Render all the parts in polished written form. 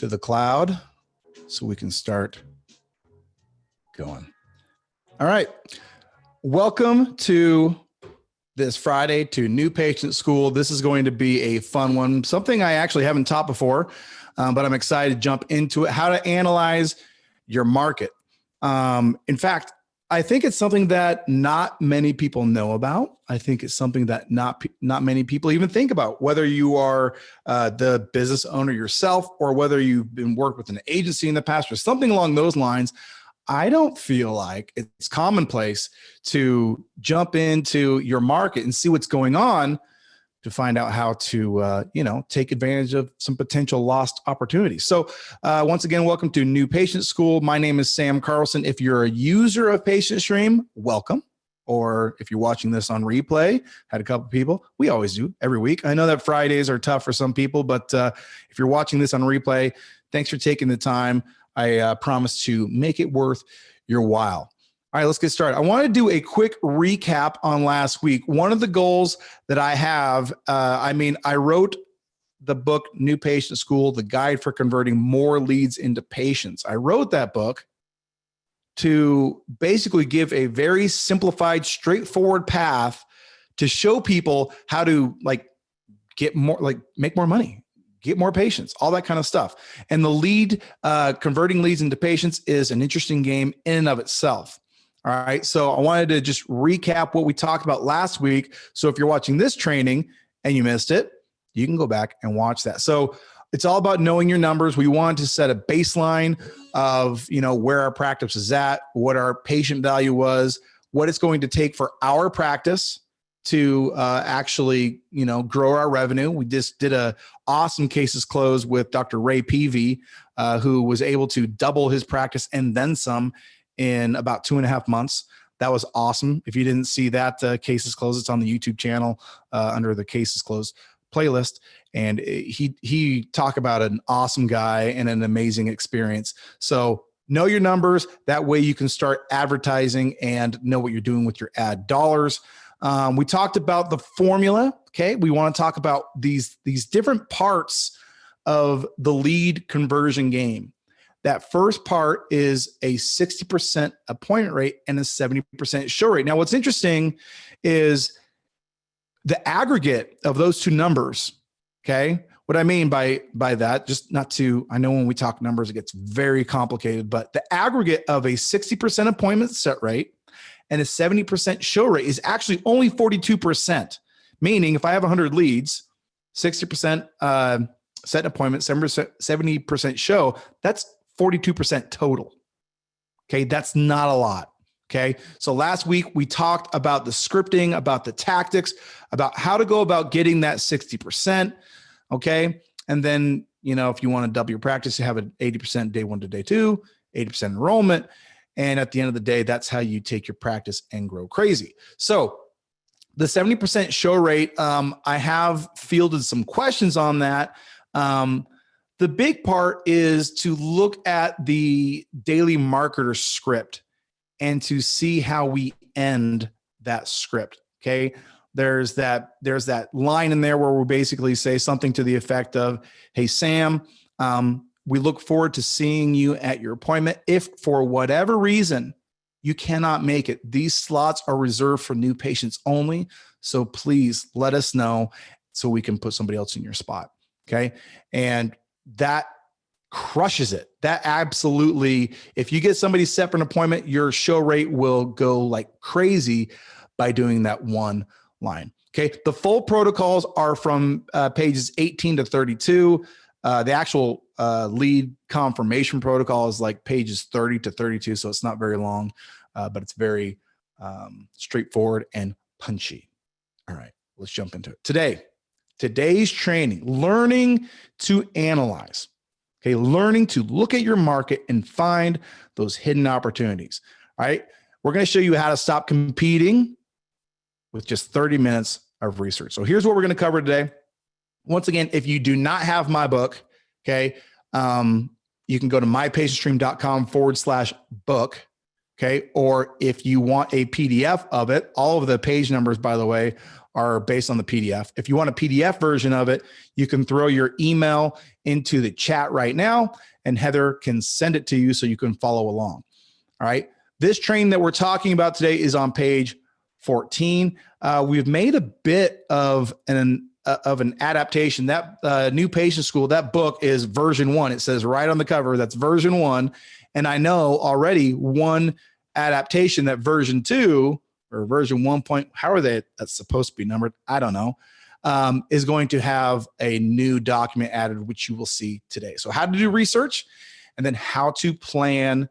to the cloud so we can start going. All right. Welcome to this Friday to New Patient School. This is going to be a fun one, something I actually haven't taught before, but I'm excited to jump into it, how to analyze your market. In fact, I think it's something that not many people know about. I think it's something that not many people even think about, whether you are the business owner yourself or whether you've been worked with an agency in the past or something along those lines. I don't feel like it's commonplace to jump into your market and see what's going on to find out how to, take advantage of some potential lost opportunities. So once again, welcome to New Patient School. My name is Sam Carlson. If you're a user of Patient Stream, welcome. Or if you're watching this on replay, had a couple of people, we always do every week. I know that Fridays are tough for some people, but if you're watching this on replay, thanks for taking the time. I promise to make it worth your while. All right, let's get started. I want to do a quick recap on last week. One of the goals that I have, I wrote the book, New Patient School, the guide for converting more leads into patients. I wrote that book to basically give a very simplified, straightforward path to show people how to get more, make more money, get more patients, all that kind of stuff. And the converting leads into patients is an interesting game in and of itself. All right. So I wanted to just recap what we talked about last week. So if you're watching this training and you missed it, you can go back and watch that. So it's all about knowing your numbers. We want to set a baseline of, where our practice is at, what our patient value was, what it's going to take for our practice to actually, grow our revenue. We just did a awesome cases closed with Dr. Ray Peavy, who was able to double his practice and then some in about 2.5 months. That was awesome. If you didn't see that cases closed, it's on the YouTube channel under the cases closed playlist. And he talked about an awesome guy and an amazing experience. So know your numbers. That way you can start advertising and know what you're doing with your ad dollars. We talked about the formula. Okay. We want to talk about these different parts of the lead conversion game. That first part is a 60% appointment rate and a 70% show rate. Now, what's interesting is the aggregate of those two numbers. Okay. What I mean by that, just not to, I know when we talk numbers, it gets very complicated, but the aggregate of a 60% appointment set rate and a 70% show rate is actually only 42%. Meaning if I have 100 leads, 60% set appointment, 70% show, that's 42% total. Okay. That's not a lot. Okay. So last week we talked about the scripting, about the tactics, about how to go about getting that 60%. Okay. And then, if you want to double your practice, you have an 80% day 1 to day 2, 80% enrollment. And at the end of the day, that's how you take your practice and grow crazy. So the 70% show rate, I have fielded some questions on that. The big part is to look at the daily marketer script and to see how we end that script. Okay. There's that line in there where we basically say something to the effect of, "Hey, Sam, we look forward to seeing you at your appointment. If for whatever reason you cannot make it, these slots are reserved for new patients only. So please let us know so we can put somebody else in your spot." Okay. And that crushes it. That absolutely, if you get somebody set for an appointment, your show rate will go like crazy by doing that one line. Okay. The full protocols are from pages 18 to 32. The actual lead confirmation protocol is like pages 30 to 32. So it's not very long, but it's very straightforward and punchy. All right, let's jump into it. Today's training, learning to analyze. Okay, learning to look at your market and find those hidden opportunities. All right, we're going to show you how to stop competing with just 30 minutes of research. So here's what we're going to cover today. Once again, if you do not have my book, okay, you can go to mypatientstream.com/book. Okay. Or if you want a PDF of it, all of the page numbers, by the way, are based on the PDF. If you want a PDF version of it, you can throw your email into the chat right now, and Heather can send it to you so you can follow along. All right. This training that we're talking about today is on page 14. We've made a bit of an adaptation. That New Patient School, that book is version 1. It says right on the cover, that's version 1. And I know already one adaptation, that version 2 or version 1 point, how are they? That's supposed to be numbered. I don't know. Is going to have a new document added, which you will see today. So how to do research, and then how to plan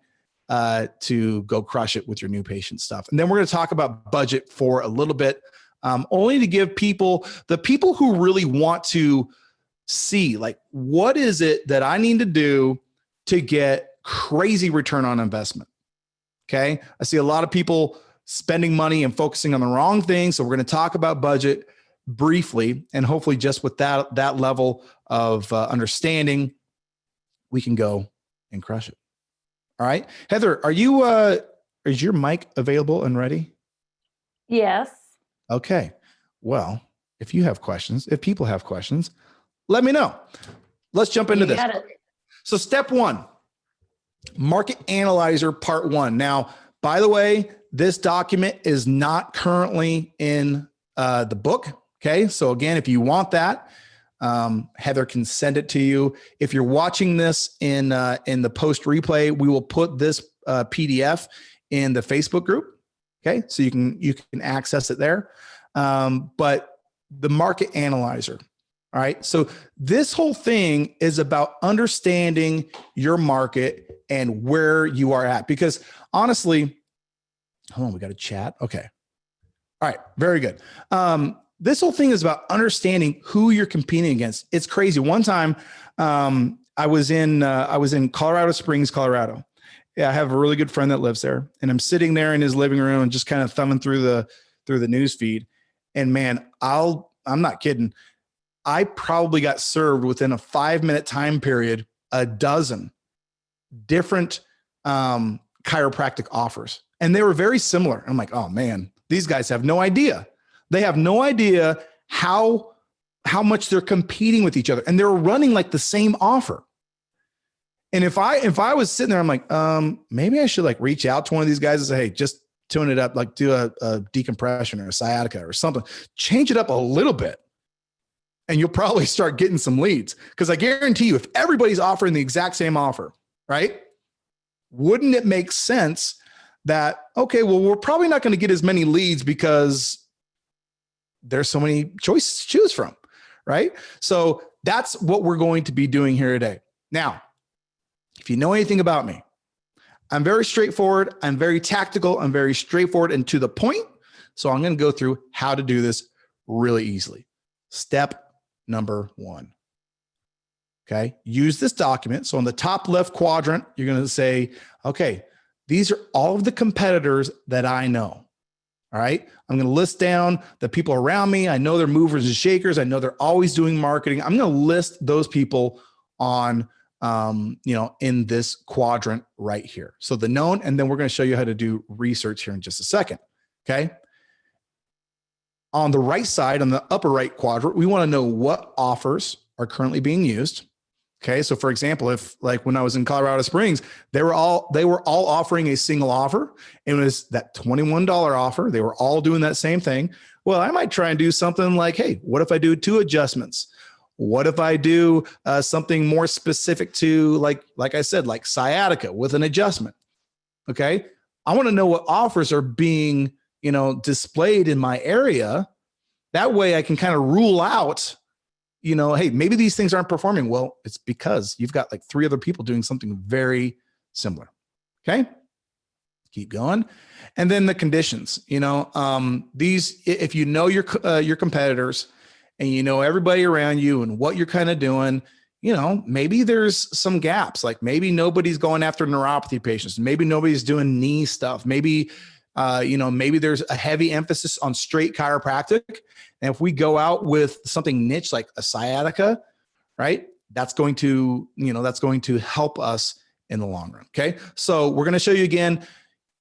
to go crush it with your new patient stuff. And then we're going to talk about budget for a little bit, only to give the people who really want to see, like, what is it that I need to do to get crazy return on investment? Okay. I see a lot of people spending money and focusing on the wrong things. So we're going to talk about budget briefly, and hopefully just with that level of understanding, we can go and crush it. All right. Heather, is your mic available and ready? Yes. Okay. Well, if you have questions, if people have questions, let me know. Let's jump into this. So step 1, Market Analyzer Part 1. Now, by the way, this document is not currently in the book. Okay. So again, if you want that, Heather can send it to you. If you're watching this in the post replay, we will put this PDF in the Facebook group. Okay. So you can access it there. But the Market Analyzer. All right. So this whole thing is about understanding your market and where you are at, because honestly, hold on, we got a chat. Okay. All right. Very good. This whole thing is about understanding who you're competing against. It's crazy. One time, I was in Colorado Springs, Colorado. Yeah, I have a really good friend that lives there, and I'm sitting there in his living room and just kind of thumbing through the news feed. And man, I'm not kidding. I probably got served within a 5-minute time period, a dozen different chiropractic offers, and they were very similar. I'm like, oh man, these guys have no idea. They have no idea how much they're competing with each other, and they're running like the same offer. And if I was sitting there, I'm like, maybe I should like reach out to one of these guys and say, hey, just tune it up, like do a decompression or a sciatica or something, change it up a little bit, and you'll probably start getting some leads. Because I guarantee you, if everybody's offering the exact same offer, right? Wouldn't it make sense that, okay, well, we're probably not going to get as many leads because there's so many choices to choose from, right? So that's what we're going to be doing here today. Now, if you know anything about me, I'm very straightforward. I'm very tactical. I'm very straightforward and to the point. So I'm going to go through how to do this really easily. Step number 1. Okay. Use this document. So on the top left quadrant, you're going to say, okay, these are all of the competitors that I know. All right. I'm going to list down the people around me. I know they're movers and shakers. I know they're always doing marketing. I'm going to list those people on, in this quadrant right here. So the known, and then we're going to show you how to do research here in just a second. Okay. On the right side, on the upper right quadrant, we want to know what offers are currently being used. Okay. So for example, if like when I was in Colorado Springs, they were all offering a single offer. It was that $21 offer. They were all doing that same thing. Well, I might try and do something like, hey, what if I do 2 adjustments? What if I do something more specific to like I said, like sciatica with an adjustment? Okay. I want to know what offers are being, displayed in my area. That way I can kind of rule out, hey, maybe these things aren't performing. Well, it's because you've got like 3 other people doing something very similar. Okay. Keep going. And then the conditions, these, if you know your competitors and you know everybody around you and what you're kind of doing, maybe there's some gaps. Like maybe nobody's going after neuropathy patients. Maybe nobody's doing knee stuff. Maybe, maybe there's a heavy emphasis on straight chiropractic. And if we go out with something niche like a sciatica, right, that's going to help us in the long run. Okay. So we're going to show you again,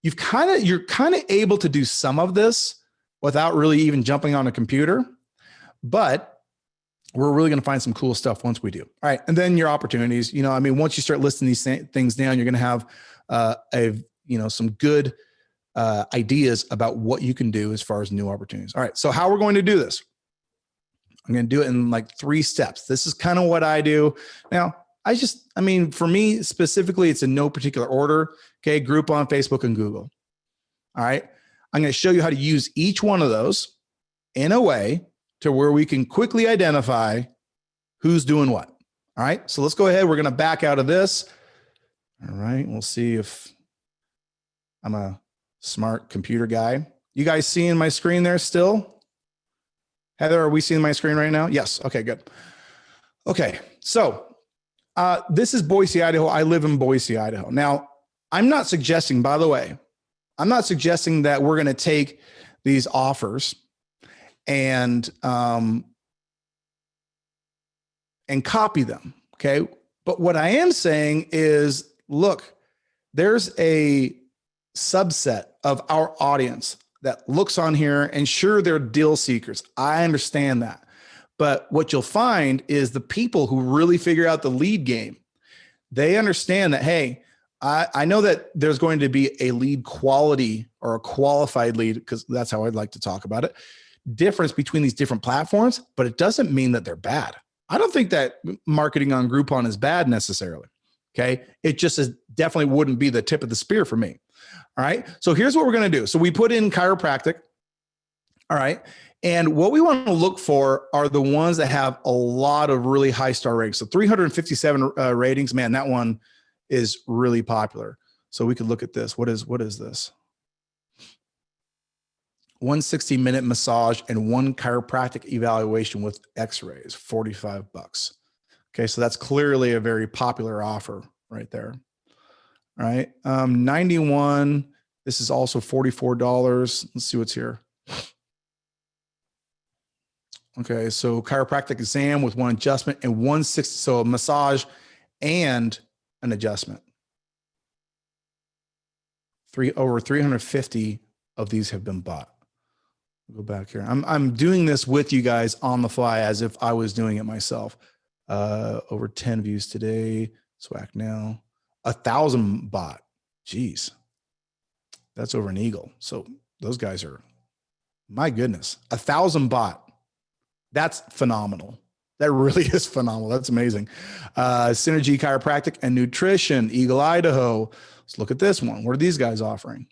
you're kind of able to do some of this, without really even jumping on a computer. But we're really going to find some cool stuff once we do. All right. And then your opportunities, once you start listing these things down, you're going to have some good ideas about what you can do as far as new opportunities. All right. So how we're going to do this, I'm going to do it in like 3 steps. This is kind of what I do. Now, for me specifically, it's in no particular order. Okay. Groupon, Facebook, and Google. All right. I'm going to show you how to use each one of those in a way to where we can quickly identify who's doing what. All right. So let's go ahead. We're going to back out of this. All right. We'll see if I'm a smart computer guy. You guys seeing my screen there still? Heather, are we seeing my screen right now? Yes. Okay, good. Okay. So this is Boise, Idaho. I live in Boise, Idaho. Now, I'm not suggesting, by the way, that we're going to take these offers and copy them. Okay. But what I am saying is, look, there's a subset of our audience that looks on here, and sure, they're deal seekers. I understand that. But what you'll find is the people who really figure out the lead game, they understand that, hey, I know that there's going to be a lead quality or a qualified lead, because that's how I'd like to talk about it, difference between these different platforms, but it doesn't mean that they're bad. I don't think that marketing on Groupon is bad necessarily. Okay. It just definitely wouldn't be the tip of the spear for me. All right. So here's what we're going to do. So we put in chiropractic. All right. And what we want to look for are the ones that have a lot of really high star ratings. So 357 ratings, man, that one is really popular. So we could look at this. What is this? 160-minute massage and 1 chiropractic evaluation with x-rays, $45. Okay. So that's clearly a very popular offer right there. All right. 91. This is also $44. Let's see what's here. Okay. So chiropractic exam with 1 adjustment and 160. So a massage and an adjustment. Over 350 of these have been bought. Go back here. I'm doing this with you guys on the fly as if I was doing it myself. Over 10 views today. Swag now. 1,000 bought. Jeez. That's over an eagle. So those guys are, my goodness, 1,000 bought. That's phenomenal. That really is phenomenal. That's amazing. Synergy Chiropractic and Nutrition, Eagle, Idaho. Let's look at this one. What are these guys offering?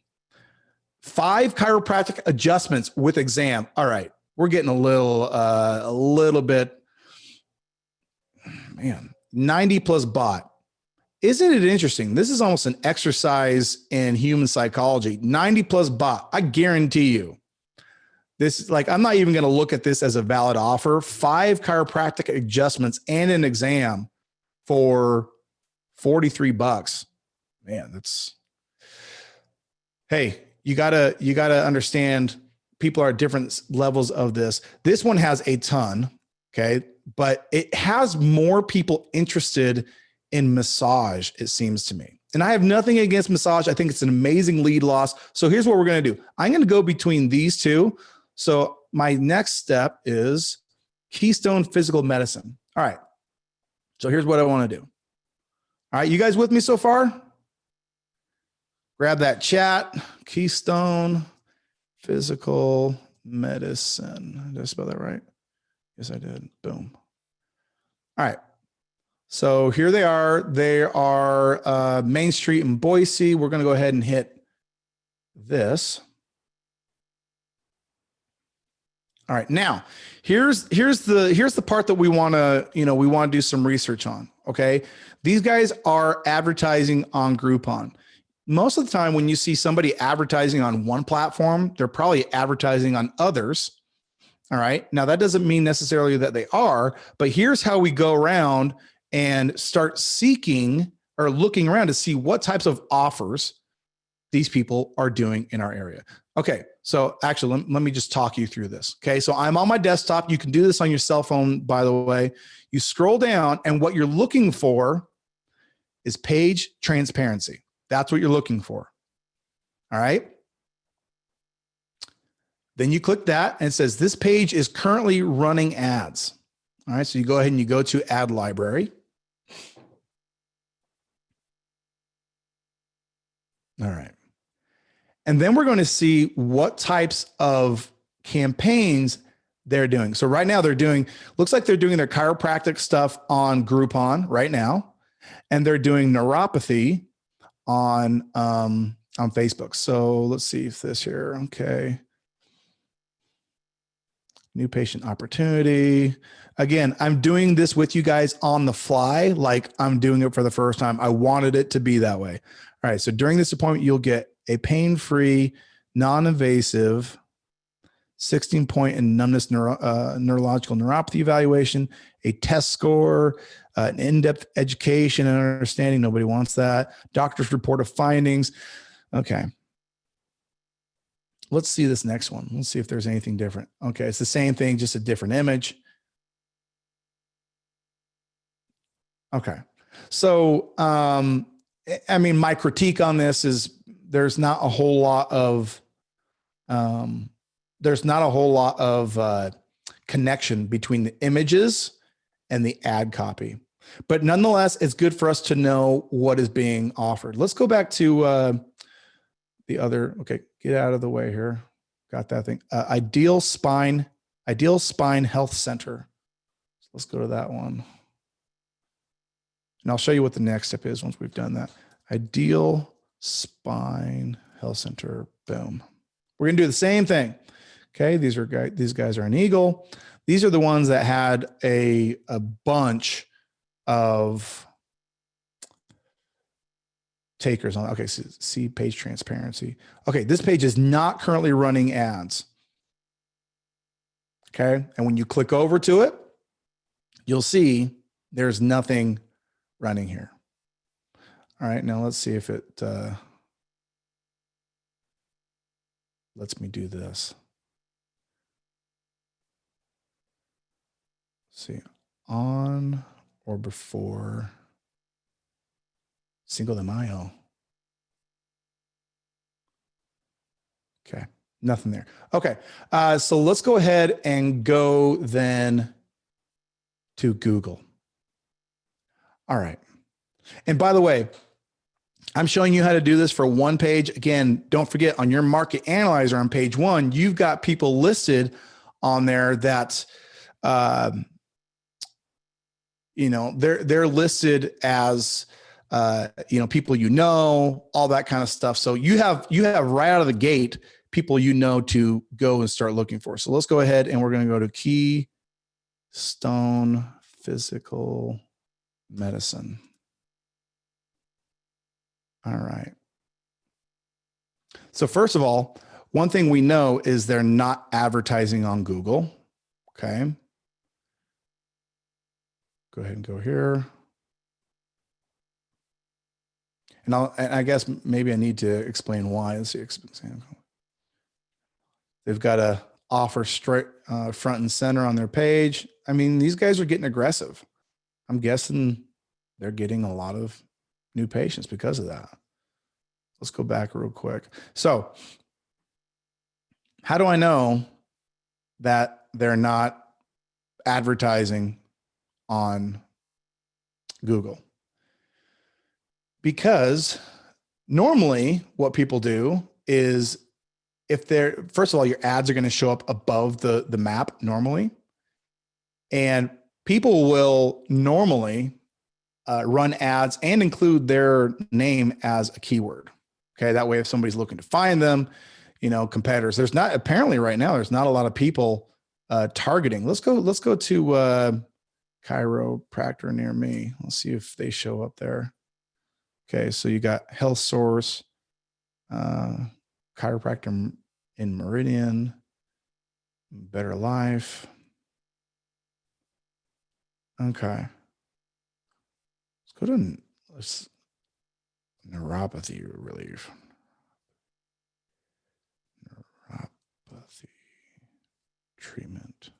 5 chiropractic adjustments with exam. All right. We're getting a little bit, man, 90 plus bought. Isn't it interesting? This is almost an exercise in human psychology. 90 plus bought. I guarantee you. This is like, I'm not even going to look at this as a valid offer. 5 chiropractic adjustments and an exam for $43. Man, that's, hey, you gotta understand people are at different levels of this. This one has a ton. Okay. But it has more people interested in massage, it seems to me. And I have nothing against massage. I think it's an amazing lead loss. So here's what we're going to do. I'm going to go between these two. So my next step is Keystone Physical Medicine. All right. So here's what I want to do. All right. You guys with me so far? Grab that chat. Keystone Physical Medicine. Did I spell that right? Yes, I did. Boom. All right. So here they are. They are Main Street in Boise. We're going to go ahead and hit this. All right. Now, here's the part that we want to do some research on. Okay. These guys are advertising on Groupon. Most of the time when you see somebody advertising on one platform, they're probably advertising on others. All right. Now that doesn't mean necessarily that they are, but here's how we go around and start seeking or looking around to see what types of offers these people are doing in our area. Okay. So actually, let me just talk you through this. Okay. So I'm on my desktop. You can do this on your cell phone, by the way. You scroll down and what you're looking for is page transparency. That's what you're looking for. All right. Then you click that and it says this page is currently running ads. All right, so you go ahead and you go to ad library. All right. And then we're going to see what types of campaigns they're doing. So right now looks like they're doing their chiropractic stuff on Groupon right now. And they're doing neuropathy on Facebook. So let's see if this here, okay. New patient opportunity. Again, I'm doing this with you guys on the fly, like I'm doing it for the first time. I wanted it to be that way. All right, so during this appointment, you'll get a pain-free, non-invasive 16-point and numbness neurological neuropathy evaluation, a test score, an in-depth education and understanding. Nobody wants that. Doctor's report of findings. Okay. Let's see this next one. Let's see if there's anything different. Okay, it's the same thing, just a different image. Okay. So, I mean, my critique on this is there's not a whole lot of connection between the images and the ad copy. But nonetheless, it's good for us to know what is being offered. Let's go back to the other. Okay, get out of the way here. Got that thing. Ideal Spine Health Center. So let's go to that one. And I'll show you what the next step is once we've done that. Ideal Spine Health Center. Boom. We're going to do the same thing. Okay, these guys are an eagle. These are the ones that had a bunch of takers on. Okay, so see page transparency. Okay, this page is not currently running ads. Okay, and when you click over to it, you'll see there's nothing running here. All right, now let's see if it lets me do this. Let's see, on or before Cinco de Mayo. Okay, nothing there. Okay, so let's go ahead and go then to Google. All right. And by the way, I'm showing you how to do this for one page. Again, don't forget on your market analyzer on page 1, you've got people listed on there that, they're listed as, people all that kind of stuff. So you have right out of the gate people to go and start looking for. So let's go ahead and we're going to go to Keystone Physical Medicine. All right. So first of all, one thing we know is they're not advertising on Google. Okay. Go ahead and go here. And I guess maybe I need to explain why. Let's see. They've got to offer straight front and center on their page. I mean, these guys are getting aggressive. I'm guessing they're getting a lot of new patients because of that. Let's go back real quick. So how do I know that they're not advertising on Google? Because normally what people do is first of all, your ads are going to show up above the map normally. And people will normally run ads and include their name as a keyword. Okay. That way, if somebody's looking to find them, competitors, apparently right now, there's not a lot of people targeting. Let's go to chiropractor near me. Let's see if they show up there. Okay. So you got Health Source, chiropractor in Meridian, Better Life. Okay. Let's go to neuropathy relief. Neuropathy treatment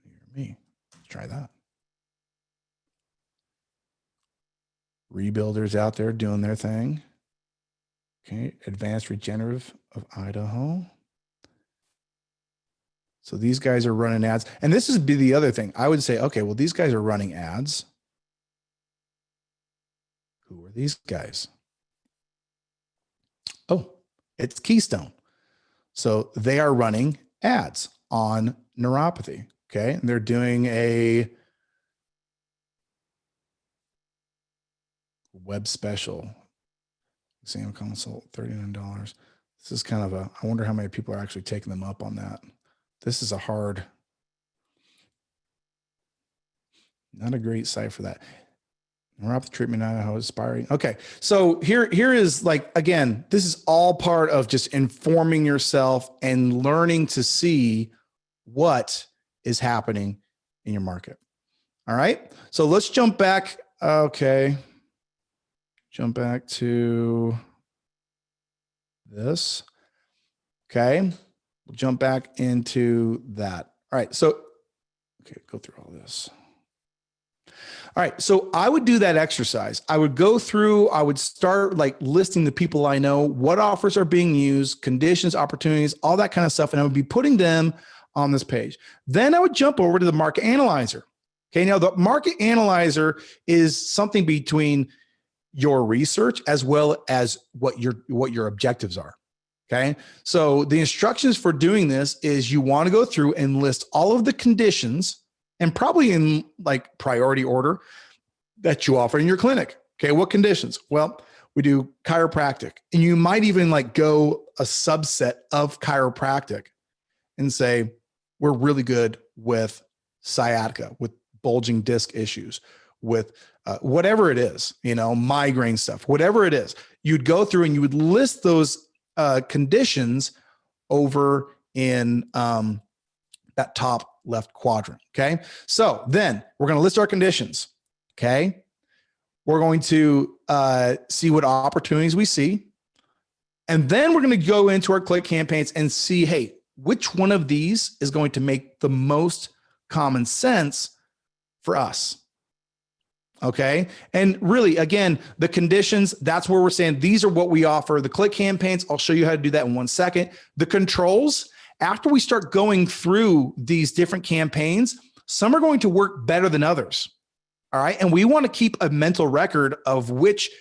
near me. Let's try that. Rebuilders out there doing their thing. Okay. Advanced Regenerative of Idaho. So these guys are running ads. And this would be the other thing. I would say, okay, well, these guys are running ads. Who are these guys? Oh, it's Keystone. So they are running ads on neuropathy. Okay. And they're doing a web special. Exam consult, $39. This is kind of I wonder how many people are actually taking them up on that. This is not a great site for that. Neuropathy treatment, how inspiring. Okay. So here is like, again, this is all part of just informing yourself and learning to see what is happening in your market. All right. So let's jump back. Okay. Jump back to this. Okay. We'll jump back into that. All right. So, okay, go through all this. All right. So I would do that exercise. I would go through, I would start like listing the people I know, what offers are being used, conditions, opportunities, all that kind of stuff. And I would be putting them on this page. Then I would jump over to the market analyzer. Okay. Now the market analyzer is something between your research as well as what your objectives are. Okay. So the instructions for doing this is you want to go through and list all of the conditions, and probably in like priority order, that you offer in your clinic. Okay. What conditions? Well, we do chiropractic, and you might even like go a subset of chiropractic and say, we're really good with sciatica, with bulging disc issues, with whatever it is, migraine stuff, whatever it is. You'd go through and you would list those conditions over in that top left quadrant. Okay. So then we're going to list our conditions. Okay. We're going to see what opportunities we see. And then we're going to go into our click campaigns and see, hey, which one of these is going to make the most common sense for us? Okay. And really, again, the conditions, that's where we're saying these are what we offer. The click campaigns, I'll show you how to do that in 1 second. The controls, after we start going through these different campaigns, some are going to work better than others. All right. And we want to keep a mental record of which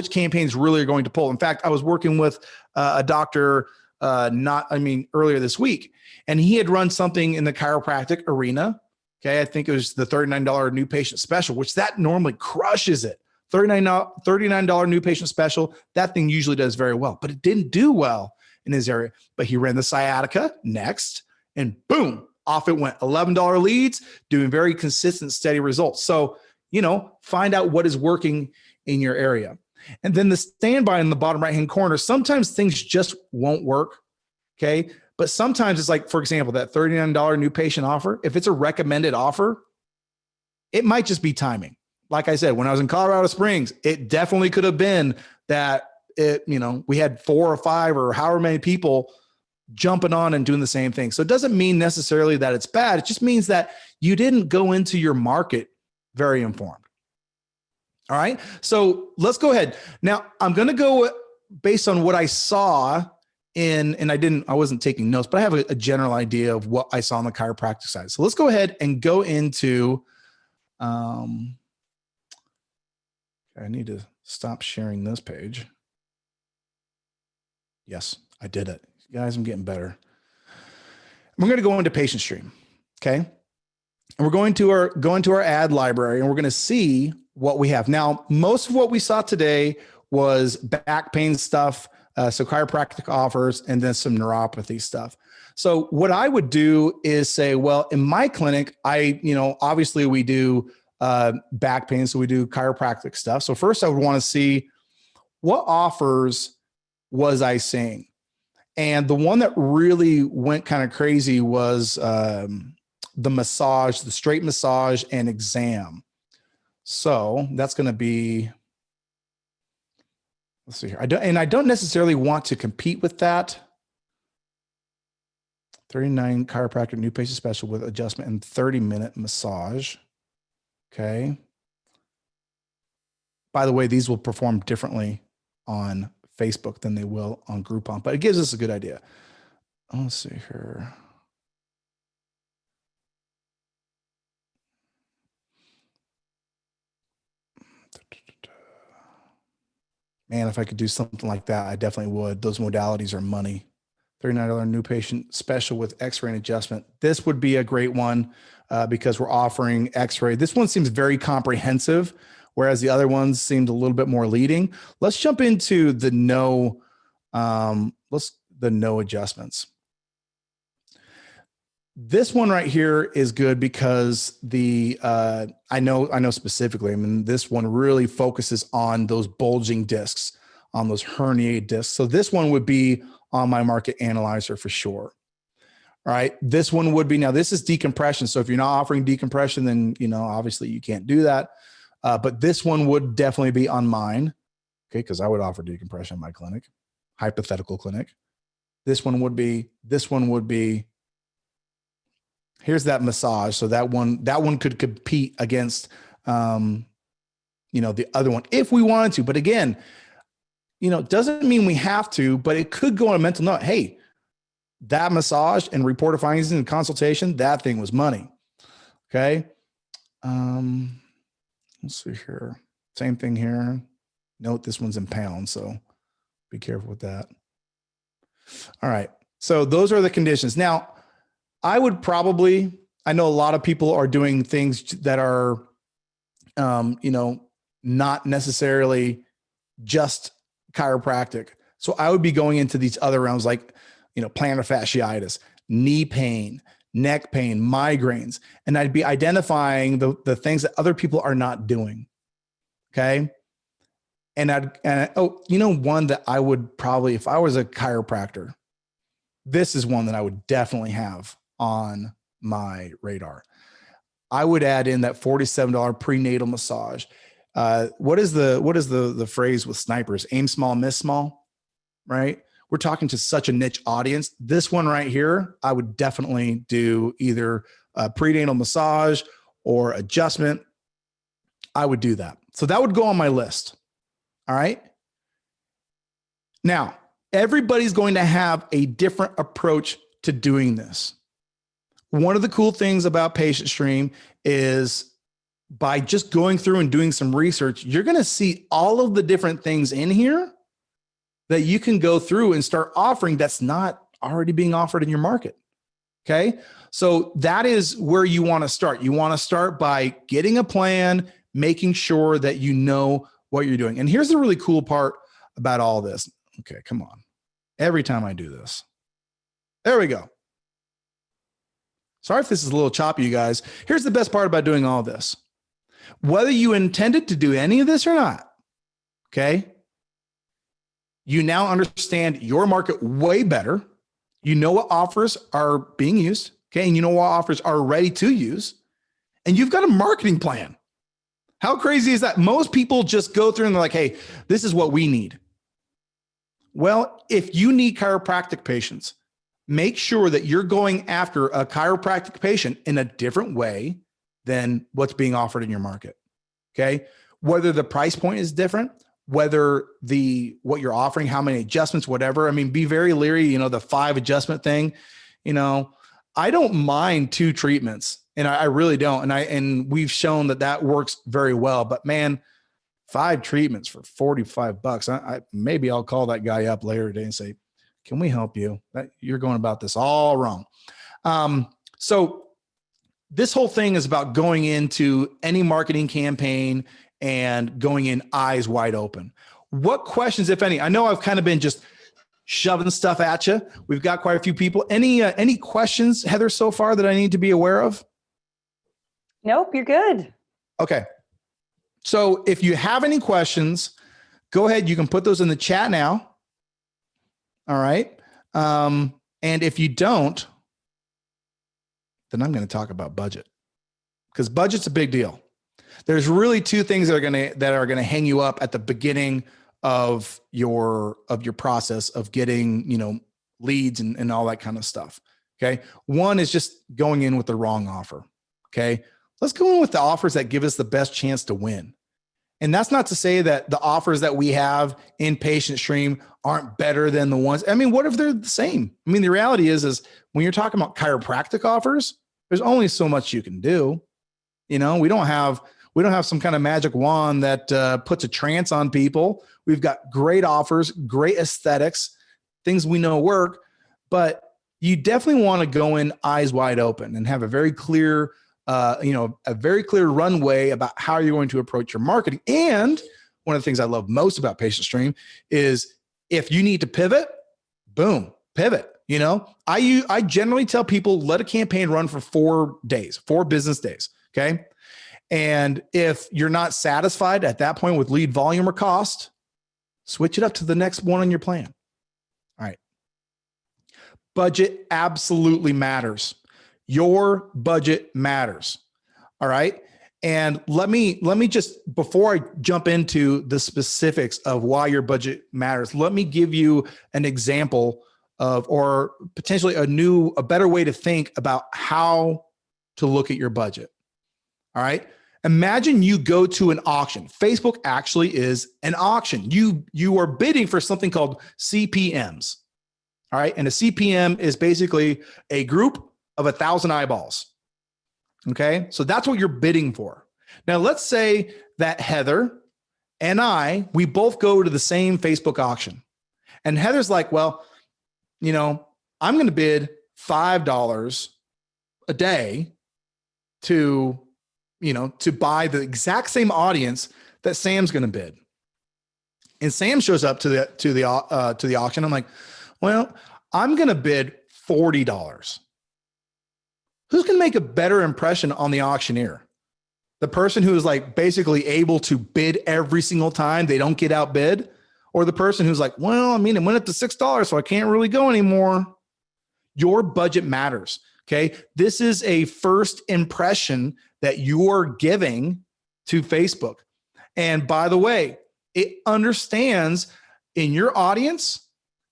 campaigns really are going to pull. In fact, I was working with a doctor earlier this week, and he had run something in the chiropractic arena. Okay. I think it was the $39 new patient special, which that normally crushes it. $39 new patient special. That thing usually does very well, but it didn't do well in his area. But he ran the sciatica next, and boom, off it went. $11 leads, doing very consistent, steady results. So, find out what is working in your area. And then the standby in the bottom right-hand corner, sometimes things just won't work. Okay. But sometimes it's like, for example, that $39 new patient offer, if it's a recommended offer, it might just be timing. Like I said, when I was in Colorado Springs, it definitely could have been that we had 4 or 5 or however many people jumping on and doing the same thing. So it doesn't mean necessarily that it's bad. It just means that you didn't go into your market very informed. All right. So let's go ahead. Now I'm going to go based on what I saw and I wasn't taking notes, but I have a general idea of what I saw on the chiropractic side. So let's go ahead and go into, I need to stop sharing this page. Yes, I did it. Guys, I'm getting better. We're going to go into patient stream. Okay. And we're going to our ad library, and we're going to see what we have. Now, most of what we saw today was back pain stuff. So chiropractic offers, and then some neuropathy stuff. So what I would do is say, well, in my clinic, obviously we do back pain. So we do chiropractic stuff. So first I would want to see what offers was I seeing? And the one that really went kind of crazy was the massage, the straight massage and exam. So that's going to be, let's see here. I don't necessarily want to compete with that. 39 chiropractic new patient special with adjustment and 30-minute massage. Okay. By the way, these will perform differently on Facebook than they will on Groupon, but it gives us a good idea. Let's see here. Man, if I could do something like that, I definitely would. Those modalities are money. $39 new patient special with X-ray and adjustment. This would be a great one because we're offering X-ray. This one seems very comprehensive, whereas the other ones seemed a little bit more leading. Let's jump into the no adjustments. This one right here is good because I know specifically, I mean, this one really focuses on those bulging discs, on those herniated discs. So this one would be on my market analyzer for sure. All right. This one would be, now this is decompression. So if you're not offering decompression, then, obviously you can't do that. But this one would definitely be on mine. Okay. Cause I would offer decompression in my clinic, hypothetical clinic. This one would be, here's that massage. So that one could compete against, the other one if we wanted to. But again, doesn't mean we have to, but it could go on a mental note. Hey, that massage and report of findings and consultation, that thing was money. Okay. Let's see here. Same thing here. Note this one's in pounds, so be careful with that. All right. So those are the conditions. Now, I know a lot of people are doing things that are, not necessarily just chiropractic. So I would be going into these other realms like, plantar fasciitis, knee pain, neck pain, migraines, and I'd be identifying the things that other people are not doing. Okay. And one that I would probably, if I was a chiropractor, this is one that I would definitely have on my radar. I would add in that $47 prenatal massage. What is the phrase with snipers? Aim small, miss small, right? We're talking to such a niche audience. This one right here, I would definitely do either a prenatal massage or adjustment. I would do that. So that would go on my list. All right. Now, everybody's going to have a different approach to doing this. One of the cool things about Patient Stream is by just going through and doing some research, you're going to see all of the different things in here that you can go through and start offering that's not already being offered in your market. Okay. So that is where you want to start. You want to start by getting a plan, making sure that you know what you're doing. And here's the really cool part about all this. Okay, come on. Every time I do this. There we go. Sorry if this is a little choppy, you guys. Here's the best part about doing all this. Whether you intended to do any of this or not, okay, you now understand your market way better. You know what offers are being used, okay, and you know what offers are ready to use, and you've got a marketing plan. How crazy is that? Most people just go through and they're like, hey, this is what we need. Well, if you need chiropractic patients, make sure that you're going after a chiropractic patient in a different way than what's being offered in your market. Okay. Whether the price point is different, whether what you're offering, how many adjustments, whatever. I mean, be very leery, the 5 adjustment thing. I don't mind 2 treatments, and I really don't. And we've shown that works very well, but man, 5 treatments for $45. Maybe I'll call that guy up later today and say, can we help you? You're going about this all wrong. So this whole thing is about going into any marketing campaign and going in eyes wide open. What questions, if any? I know I've kind of been just shoving stuff at you. We've got quite a few people. Any questions, Heather, so far that I need to be aware of? Nope, you're good. Okay. So if you have any questions, go ahead. You can put those in the chat now. All right. And if you don't, then I'm going to talk about budget, because budget's a big deal. There's really 2 things that are going to hang you up at the beginning of your process of getting, leads and all that kind of stuff. Okay. One is just going in with the wrong offer. Okay. Let's go in with the offers that give us the best chance to win. And that's not to say that the offers that we have in Patient Stream aren't better than the ones. I mean, what if they're the same? I mean, the reality is when you're talking about chiropractic offers, there's only so much you can do. We don't have We don't have some kind of magic wand that puts a trance on people. We've got great offers, great aesthetics, things we know work, but you definitely want to go in eyes wide open and have a very clear, a very clear runway about how you're going to approach your marketing. And one of the things I love most about Patient Stream is if you need to pivot, boom, pivot. I generally tell people, let a campaign run for 4 days, 4 business days. Okay. And if you're not satisfied at that point with lead volume or cost, switch it up to the next one on your plan. All right. Budget absolutely matters. Your budget matters. All right. And let me just, before I jump into the specifics of why your budget matters, let me give you an example of, or potentially a better way to think about how to look at your budget. All right. Imagine you go to an auction. Facebook actually is an auction. You are bidding for something called CPMs. All right. And a CPM is basically a group of 1,000 eyeballs. Okay. So that's what you're bidding for. Now, let's say that Heather and we both go to the same Facebook auction. And Heather's like, well, I'm going to bid $5 a day to buy the exact same audience that Sam's going to bid. And Sam shows up to the auction. I'm like, well, I'm going to bid $40. Who's going to make a better impression on the auctioneer? The person who is like basically able to bid every single time they don't get outbid, or the person who's like, well, it went up to $6, so I can't really go anymore. Your budget matters. Okay. This is a first impression that you're giving to Facebook. And by the way, it understands in your audience,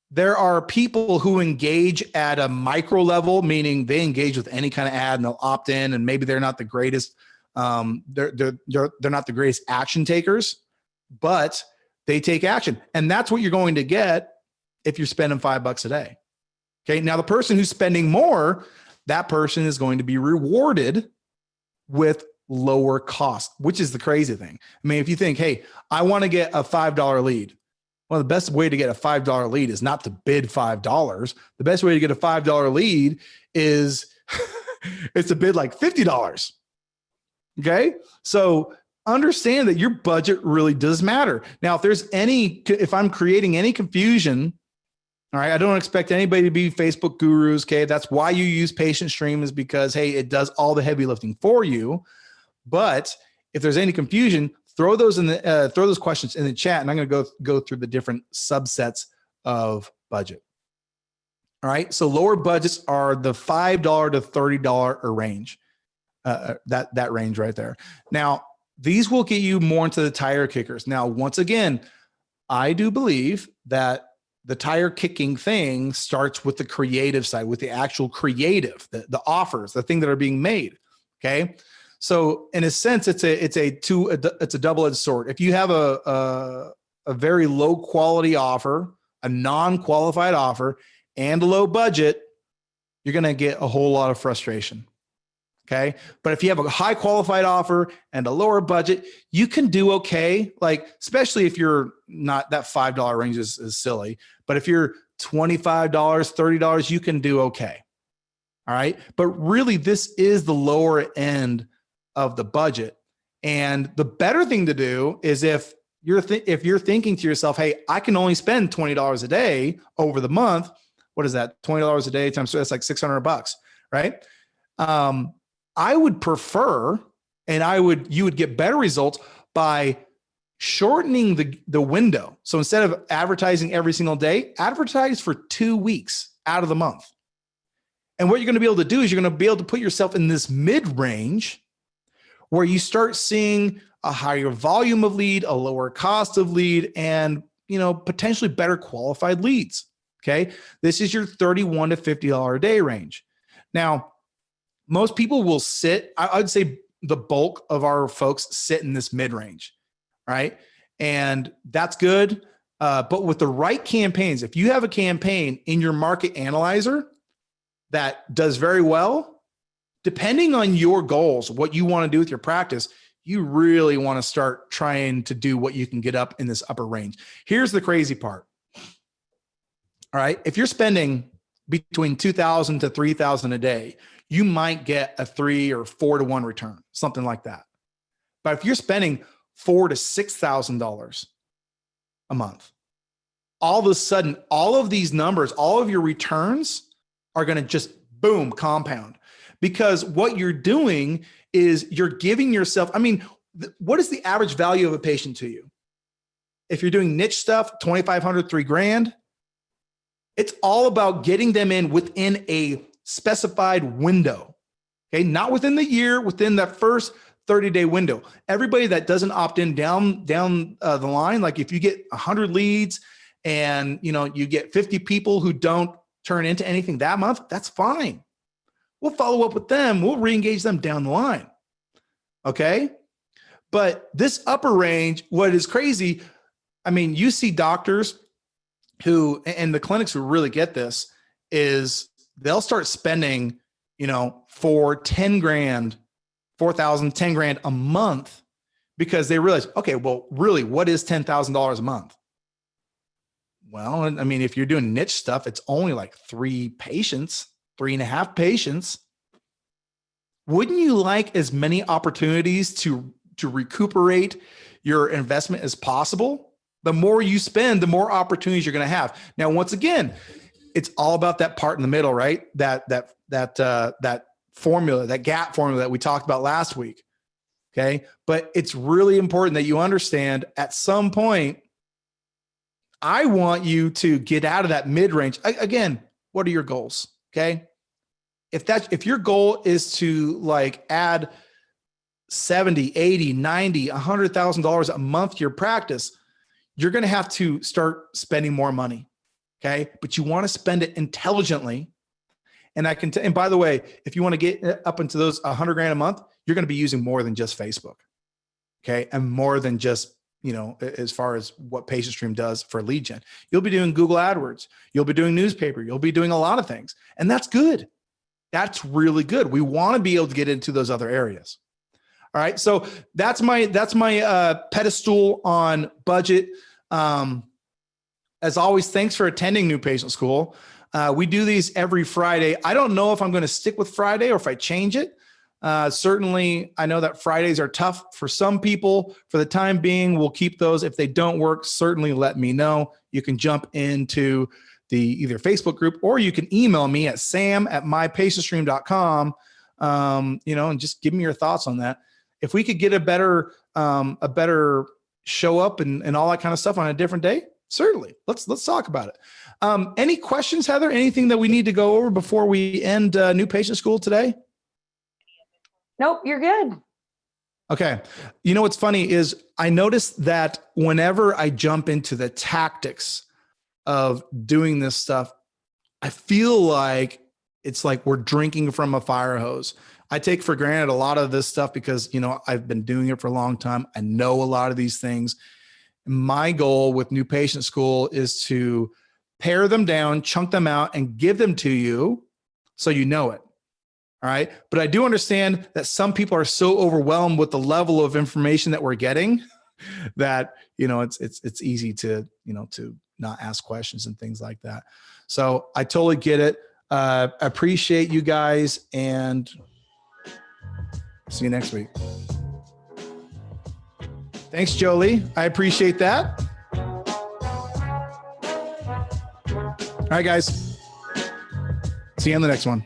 there are people who engage at a micro level, meaning they engage with any kind of ad and they'll opt in, and maybe they're not the greatest. They're not the greatest action takers, but they take action. And that's what you're going to get if you're spending $5 a day. Okay. Now the person who's spending more, that person is going to be rewarded with lower cost, which is the crazy thing. If you think, hey, I want to get a $5 lead. Well, the best way to get a $5 lead is not to bid $5. The best way to get a $5 lead is it's to bid like $50. Okay. So understand that your budget really does matter. Now, if I'm creating any confusion, all right, I don't expect anybody to be Facebook gurus. Okay. That's why you use Patient Stream, is because, hey, it does all the heavy lifting for you. But if there's any confusion, throw those questions in the chat, and I'm going to go through the different subsets of budget. All right. So lower budgets are the $5 to $30 range, that range right there. Now, these will get you more into the tire kickers. Now, once again, I do believe that the tire kicking thing starts with the creative side, with the actual creative, the offers, the thing that are being made. Okay. So in a sense, it's a double-edged sword. If you have a very low quality offer, a non-qualified offer, and a low budget, you're going to get a whole lot of frustration. Okay. But if you have a high qualified offer and a lower budget, you can do okay. Like, especially if you're not, that $5 range is silly, but if you're $25, $30, you can do okay. All right. But really, this is the lower end of the budget. And the better thing to do is if you're thinking to yourself, hey, I can only spend $20 a day over the month. What is that? $20 a day times, so that's like $600, right? I would prefer, and you would get better results by shortening the window. So instead of advertising every single day, advertise for 2 weeks out of the month. And what you're going to be able to do is you're going to be able to put yourself in this mid-range where you start seeing a higher volume of lead, a lower cost of lead, and potentially better qualified leads. Okay. This is your $31 to $50 a day range. Now, most people will I'd say the bulk of our folks sit in this mid-range, right? And that's good. But with the right campaigns, if you have a campaign in your market analyzer that does very well, depending on your goals, what you want to do with your practice, you really want to start trying to do what you can get up in this upper range. Here's the crazy part. All right. If you're spending between 2,000 to 3,000 a day, you might get a 3 or 4 to 1 return, something like that. But if you're spending $4,000 to $6,000 a month, all of a sudden, all of these numbers, all of your returns are going to just boom, compound. Because what you're doing is you're giving yourself, I mean, what is the average value of a patient to you? If you're doing niche stuff, 2,500, $3,000, it's all about getting them in within a specified window. Okay. Not within the year, within that first 30-day window. Everybody that doesn't opt in down the line, like if you get 100 leads and you get 50 people who don't turn into anything that month, that's fine. We'll follow up with them. We'll re-engage them down the line. Okay. But this upper range, what is crazy, I mean, you see doctors who, and the clinics who really get this, is they'll start spending, for 10 grand, 4,000, 10 grand a month, because they realize, okay, well, really, what is $10,000 a month? Well, I mean, if you're doing niche stuff, it's only like 3 patients, 3.5 patients. Wouldn't you like as many opportunities to recuperate your investment as possible? The more you spend, the more opportunities you're going to have. Now, once again, it's all about that part in the middle, right? That formula, that gap formula that we talked about last week. Okay. But it's really important that you understand at some point, I want you to get out of that mid-range. Again, what are your goals? Okay. If your goal is to like add 70, 80, 90, $100,000 a month to your practice, you're going to have to start spending more money. Okay. But you want to spend it intelligently. And and by the way, if you want to get up into those 100 grand a month, you're going to be using more than just Facebook. Okay. And more than just, as far as what PatientStream does for lead gen, you'll be doing Google AdWords. You'll be doing newspaper. You'll be doing a lot of things. And that's good. That's really good. We want to be able to get into those other areas. All right. So that's my pedestal on budget. As always, thanks for attending New Patient School. We do these every Friday. I don't know if I'm going to stick with Friday or if I change it. Certainly, I know that Fridays are tough for some people. For the time being, we'll keep those. If they don't work, certainly let me know. You can jump into the either Facebook group, or you can email me at sam@mypatientstream.com, and just give me your thoughts on that. If we could get a better show up and all that kind of stuff on a different day, certainly. Let's talk about it. Any questions, Heather? Anything that we need to go over before we end New Patient School today? Nope, you're good. Okay. What's funny is I noticed that whenever I jump into the tactics of doing this stuff, I feel like it's like we're drinking from a fire hose. I take for granted a lot of this stuff because, I've been doing it for a long time. I know a lot of these things. My goal with New Patient School is to pare them down, chunk them out, and give them to you so you know it. All right. But I do understand that some people are so overwhelmed with the level of information that we're getting that, it's easy to not ask questions and things like that. So I totally get it. Appreciate you guys, and see you next week. Thanks, Jolie. I appreciate that. All right, guys. See you on the next one.